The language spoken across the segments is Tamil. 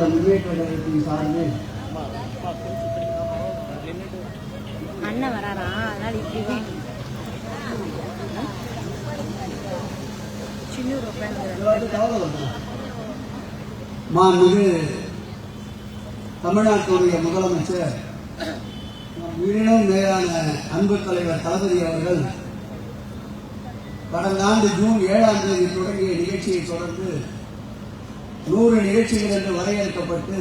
திராவிட முன்னேற்ற கழகத்தின் சார்பில் அண்ணன் வராரா, அதனால இப்படி மாண்புமிகு தமிழ்நாட்டுடைய முதலமைச்சர் உயிரினும் மேலான அன்பு தலைவர் தளபதி அவர்கள் கடந்த ஆண்டு ஜூன் 7ஆம் தேதி தொடங்கிய நிகழ்ச்சியை தொடர்ந்து 100 நிகழ்ச்சிகள் என்று வரையறுக்கப்பட்டு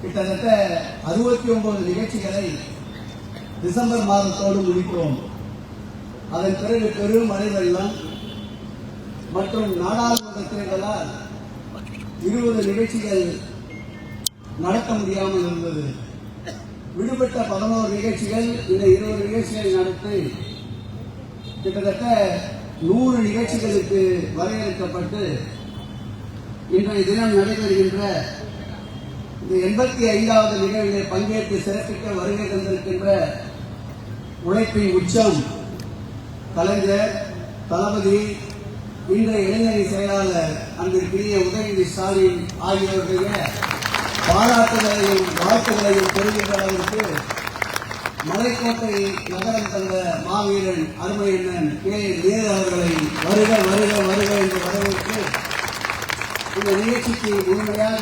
கிட்டத்தட்ட 69 நிகழ்ச்சிகளை டிசம்பர் மாதத்தோடு முடித்தோம். அதன் பிறகு பெரும் மழை வெள்ளம் மற்றும் நாடாளுமன்ற தேர்தலால் 20 நிகழ்ச்சிகள் நடத்த முடியாமல் இருந்தது. விடுபட்ட 11 நிகழ்ச்சிகள் இந்த 20 நிகழ்ச்சிகளை நடத்தி கிட்டத்தட்ட 100 நிகழ்ச்சிகளுக்கு வரையறுக்கப்பட்டு இன்றைய தினம் நடைபெறுகின்ற இந்த 85வது நிகழ்விலே பங்கேற்று சிறப்பிக்க வருகை தந்திருக்கின்ற உழைப்பின் உச்சம் கலைஞர் தளபதி, இன்றைய இளைஞரணி செயலாளர் அன்பிற்குரிய உதயநிதி ஸ்டாலின் ஆகியோருடைய பாராட்டுகளையும் வாழ்த்துகளையும் பெறுகின்ற அளவிற்கு மலைக்கோட்டை நகரம் தந்த மாவீரன் அருமையண்ணன் கே. நேரு அவர்களை வருக வருக வருக என்று வரவேற்று இந்த நிகழ்ச்சிக்கு முழுமையாக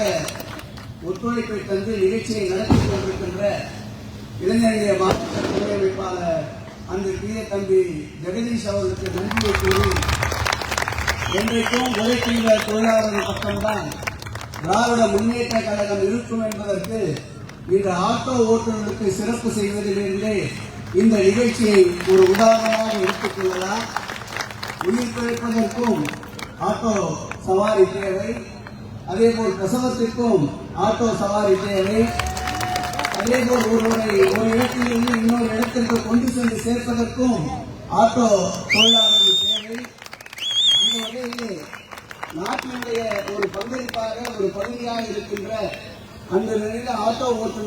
ஒத்துழைப்பை தந்து நிகழ்ச்சியை நடத்தி கொண்டிருக்கின்ற இளைஞருடைய மாவட்ட துணை அமைப்பாளர் அன்பிற்குரிய தம்பி ஜெகதீஷ் அவர்களுக்கு நன்றியை கூறி, என்றைக்கும் உழைக்கின்ற தொழிலாளர்கள் பக்கம்தான் திராவிட முன்னேற்ற கழகம் இருக்கும் என்பதற்கு இந்த ஆட்டோ ஓட்டுநருக்கு சிறப்பு செய்வதிலிருந்தே இந்த நிகழ்ச்சியை ஒரு உதாரணமாக எடுத்துக் கொள்ளலாம். உயிர் பிழைப்பதற்கும் ஆட்டோ சவாரி தேவை, அதேபோல் பிரசவத்திற்கும் ஆட்டோ சவாரி தேவை, அதேபோல் ஒருவரை ஒரு இடத்திலிருந்து இன்னொரு இடத்திற்கு கொண்டு சென்று சேர்ப்பதற்கும் ஆட்டோ தொழிலாளர்கள் தேவை. அந்த வகையிலே நாட்டினுடைய ஒரு பங்களிப்பாக ஒரு பகுதியாக இருக்கின்ற அந்த நிலையில் ஆட்டோ ஓட்டுநர்